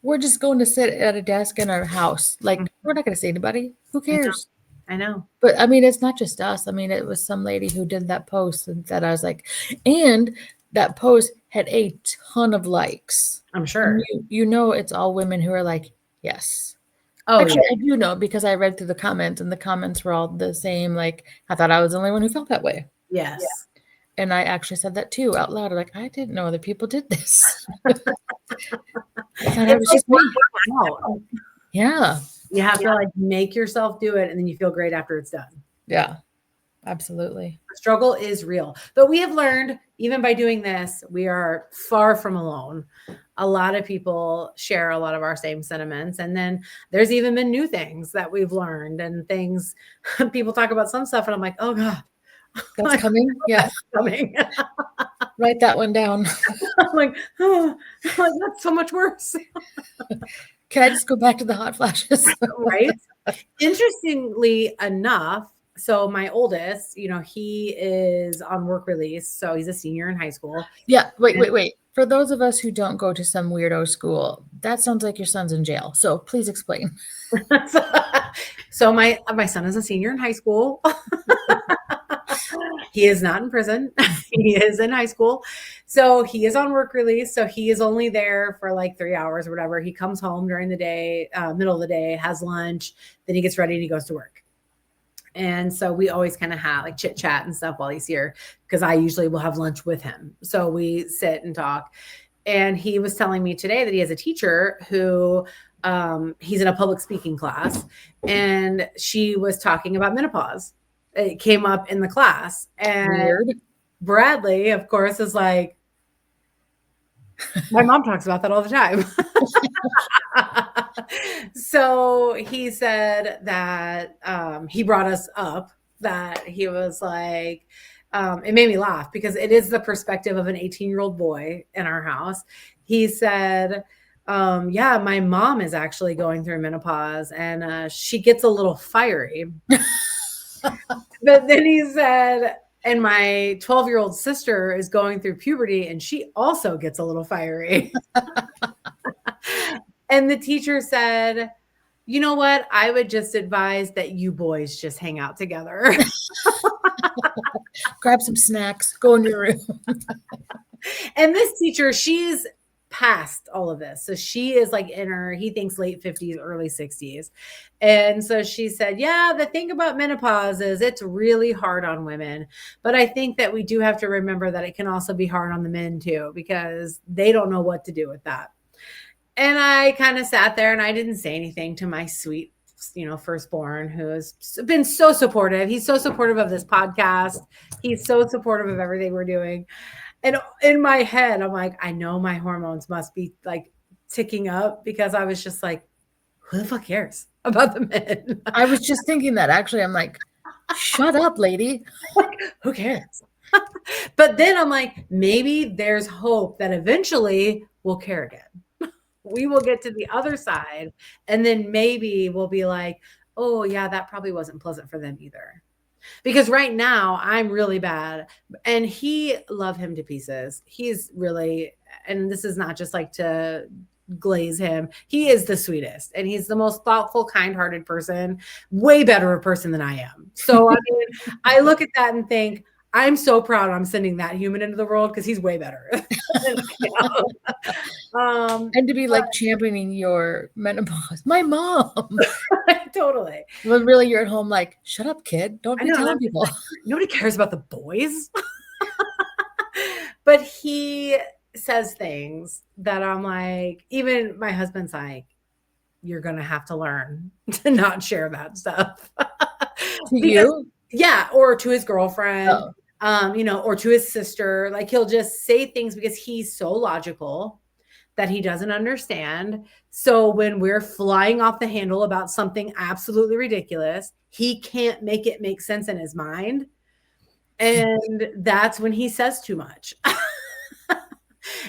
S2: we're just going to sit at a desk in our house. Like, we're not going to see anybody. Who cares?
S1: I know.
S2: But I mean, it's not just us. I mean, it was some lady who did that post and that I was like, and that post had a ton of likes.
S1: I'm
S2: And
S1: sure.
S2: you know it's all women who are like, yes.
S1: Oh,
S2: Actually,
S1: yeah.
S2: I do know because I read through the comments and the comments were all the same. Like, I thought I was the only one who felt that way.
S1: Yes.
S2: And I actually said that too out loud. Like, I didn't know other people did this. I thought I
S1: It's
S2: was
S1: like
S2: just me.
S1: working out.
S2: Yeah.
S1: You have to like make yourself do it and then you feel great after it's done.
S2: Yeah. Absolutely.
S1: The struggle is real. But we have learned, even by doing this, we are far from alone. A lot of people share a lot of our same sentiments. And then there's even been new things that we've learned and things people talk about some stuff, and I'm like, oh God,
S2: That's coming. Yeah.
S1: that's coming.
S2: Write that one down.
S1: I'm like, oh, that's so much worse.
S2: Can I just go back to the hot flashes?
S1: Right. Interestingly enough, so my oldest, he is on work release. So he's a senior in high school.
S2: Yeah. Wait. For those of us who don't go to some weirdo school, that sounds like your son's in jail. So please explain.
S1: So my son is a senior in high school. He is not in prison. He is in high school. So he is on work release. So he is only there for like 3 hours or whatever. He comes home during the day, middle of the day, has lunch, then he gets ready and he goes to work. And so we always kind of have like chit chat and stuff while he's here because I usually will have lunch with him. So we sit and talk. And he was telling me today that he has a teacher who he's in a public speaking class, and she was talking about menopause. It came up in the class, and
S2: Weird.
S1: Bradley, of course, is like, my mom talks about that all the time. So he said that he brought us up that he was like, it made me laugh because it is the perspective of an 18-year-old boy in our house. He said, yeah, my mom is actually going through menopause and she gets a little fiery. But then he said, and my 12-year-old sister is going through puberty and she also gets a little fiery. And the teacher said, you know what? I would just advise that you boys just hang out together.
S2: Grab some snacks, go in your room.
S1: And this teacher, she's past all of this. So she is like in her, he thinks late 50s, early 60s. And so she said, yeah, the thing about menopause is it's really hard on women. But I think that we do have to remember that it can also be hard on the men too, because they don't know what to do with that. And I kind of sat there and I didn't say anything to my sweet, firstborn, who has been so supportive. He's so supportive of this podcast. He's so supportive of everything we're doing. And in my head, I'm like, I know my hormones must be like ticking up because I was just like, who the fuck cares about the men?
S2: I was just thinking that actually. I'm like, shut up, lady.
S1: Like, who cares? But then I'm like, maybe there's hope that eventually we'll care again. We will get to the other side. And then maybe we'll be like, oh, yeah, that probably wasn't pleasant for them either. Because right now I'm really bad, and he love him to pieces. He's really, and this is not just like to glaze him. He is the sweetest, and he's the most thoughtful, kind-hearted person, way better a person than I am. So I mean, I look at that and think, I'm so proud I'm sending that human into the world because he's way better.
S2: And to be like championing your menopause. My mom.
S1: Totally.
S2: When really you're at home like, shut up, kid. Don't
S1: I
S2: be
S1: know,
S2: telling people.
S1: like, nobody cares about the boys. But he says things that I'm like, even my husband's like, you're going to have to learn to not share that stuff.
S2: To you?
S1: Yeah, or to his girlfriend,
S2: Oh.
S1: Or to his sister. Like he'll just say things because he's so logical that he doesn't understand. So when we're flying off the handle about something absolutely ridiculous, he can't make it make sense in his mind. And that's when he says too much.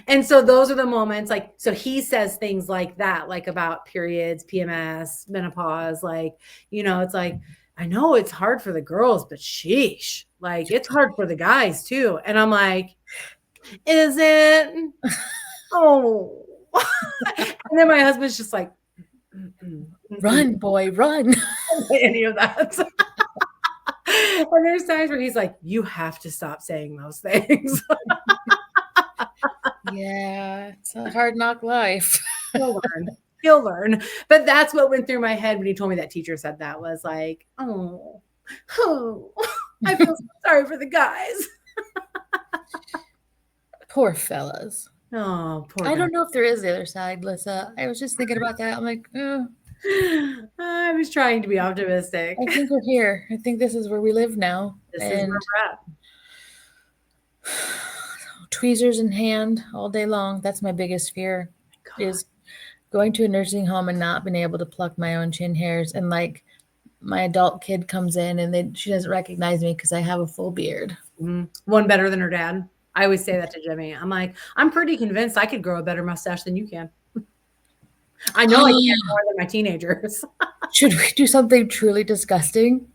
S1: And so those are the moments, like, so he says things like that, like about periods, PMS, menopause, like, it's like, I know it's hard for the girls, but sheesh, like it's hard for the guys too. And I'm like, is it? Oh. And then my husband's just like,
S2: Run, boy, run.
S1: any of that. And there's times where he's like, you have to stop saying those things.
S2: Yeah, it's a hard knock life.
S1: He'll learn. He'll learn. But that's what went through my head when he told me that teacher said that was like, oh, I feel so sorry for the guys.
S2: Poor fellas.
S1: Oh, poor
S2: I
S1: guy.
S2: don't know if there is the other side, Lissa. I was just thinking about that. I'm like,
S1: I was trying to be optimistic.
S2: I think we're here. I think this is where we live now.
S1: This is where
S2: And
S1: we're at.
S2: tweezers in hand all day long. That's my biggest fear
S1: God.
S2: is going to a nursing home and not being able to pluck my own chin hairs. And like my adult kid comes in and she doesn't recognize me because I have a full beard.
S1: Mm-hmm. One better than her dad. I always say that to Jimmy. I'm like, I'm pretty convinced I could grow a better mustache than you can. I know I can more than my teenagers.
S2: Should we do something truly disgusting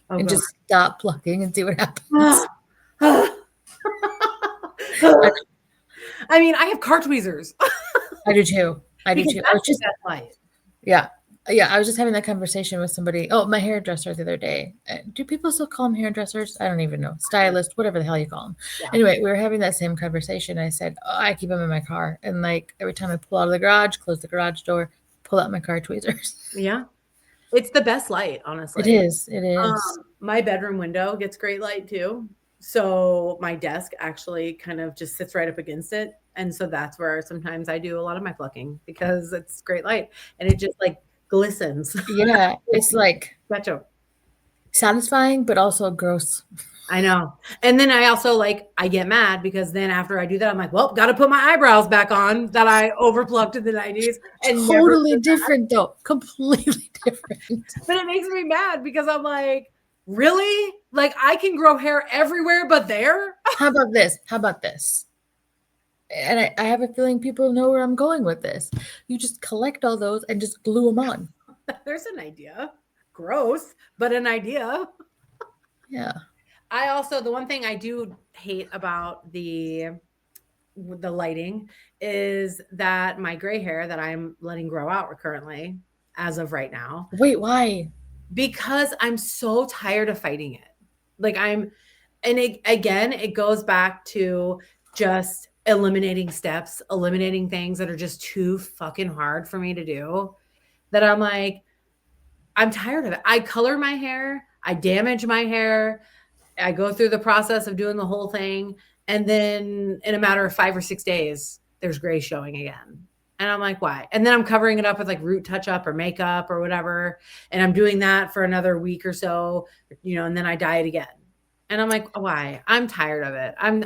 S2: and
S1: God.
S2: just stop plucking and see what happens?
S1: I mean, I have car tweezers.
S2: I do too. I do too. I was just
S1: light.
S2: Yeah. I was just having that conversation with somebody. Oh, my hairdresser the other day. Do people still call them hairdressers? I don't even know. Stylist, whatever the hell you call them. Yeah. Anyway, we were having that same conversation. I said, I keep them in my car. And like every time I pull out of the garage, close the garage door, pull out my car tweezers.
S1: Yeah. It's the best light, honestly.
S2: It is. It is.
S1: My bedroom window gets great light too. So my desk actually kind of just sits right up against it. And so that's where sometimes I do a lot of my plucking because it's great light and it just like glistens.
S2: Yeah. It's like
S1: gotcha.
S2: Satisfying, but also gross.
S1: I know. And then I also I get mad because then after I do that, I'm like, well, got to put my eyebrows back on that I overplucked in the 90s. And
S2: totally different though. Completely different.
S1: But it makes me mad because I'm like, really? Like I can grow hair everywhere but there?
S2: How about this? And I have a feeling people know where I'm going with this. You just collect all those and just glue them on.
S1: There's an idea. Gross, but an idea.
S2: Yeah.
S1: I also, the one thing I do hate about the lighting is that my gray hair that I'm letting grow out currently, as of right now.
S2: Wait, why?
S1: Because I'm so tired of fighting it. It goes back to just eliminating steps, eliminating things that are just too fucking hard for me to do. That I'm like, I'm tired of it. I color my hair, I damage my hair, I go through the process of doing the whole thing. And then in a matter of 5 or 6 days, there's gray showing again. And I'm like, why? And then I'm covering it up with root touch up or makeup or whatever. And I'm doing that for another week or so, and then I dye it again. And I'm like, why? I'm tired of it. I'm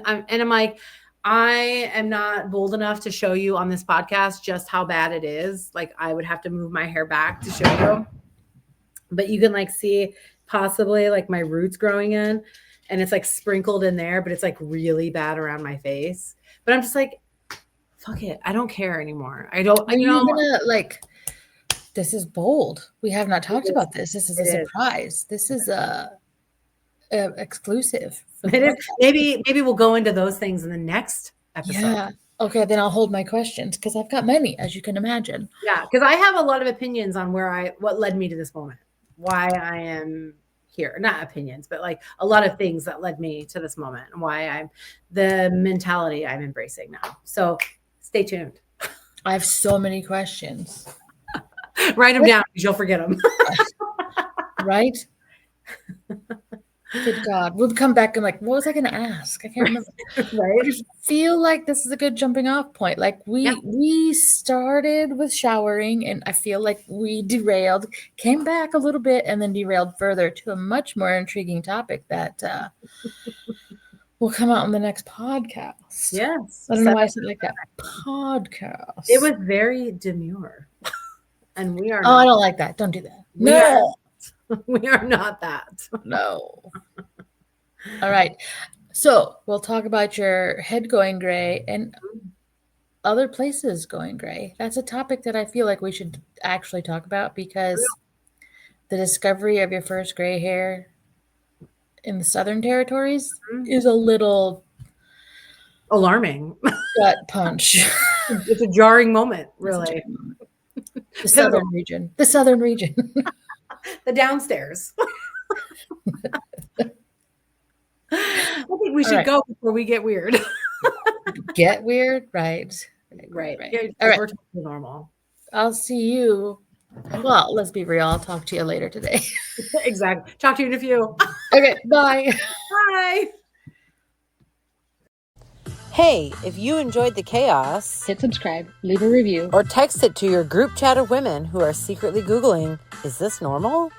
S1: like, I am not bold enough to show you on this podcast just how bad it is. Like I would have to move my hair back to show you. But you can see possibly my roots growing in and it's sprinkled in there, but it's really bad around my face. But I'm just like, fuck it. I don't care anymore. I don't,
S2: Are you gonna this is bold. We have not talked about this. This is a surprise. This is a exclusive.
S1: It is. Maybe we'll go into those things in the next episode.
S2: Yeah. Okay, then I'll hold my questions because I've got many, as you can imagine.
S1: Yeah, because I have a lot of opinions on what led me to this moment, why I am here. Not opinions, but a lot of things that led me to this moment and why I'm the mentality I'm embracing now. So stay tuned.
S2: I have so many questions.
S1: Write them down because you'll forget them.
S2: Right? Good God. We'll come back and what was I going to ask? I can't remember.
S1: Right?
S2: I just feel like this is a good jumping off point. We started with showering and I feel like we derailed, came back a little bit and then derailed further to a much more intriguing topic that will come out on the next podcast.
S1: Yes.
S2: I don't know why I said it like that. Podcast.
S1: It was very demure. And we are
S2: I don't like that. Don't do that. No.
S1: We are not that.
S2: No. All right. So we'll talk about your head going gray and other places going gray. That's a topic that I feel like we should actually talk about because the discovery of your first gray hair in the Southern Territories is a little
S1: alarming.
S2: Gut punch.
S1: It's a jarring moment, really.
S2: The Southern region. The Southern region.
S1: The downstairs. I think we should go before we get weird.
S2: get weird. Right.
S1: Right.
S2: Right.
S1: Yeah,
S2: All right.
S1: we're totally normal.
S2: I'll see you. Well, let's be real. I'll talk to you later today.
S1: Exactly. Talk to you in a few.
S2: Okay. Bye.
S1: Bye.
S3: Hey, if you enjoyed the chaos,
S2: Hit subscribe, leave a review,
S3: or text it to your group chat of women who are secretly Googling, is this normal?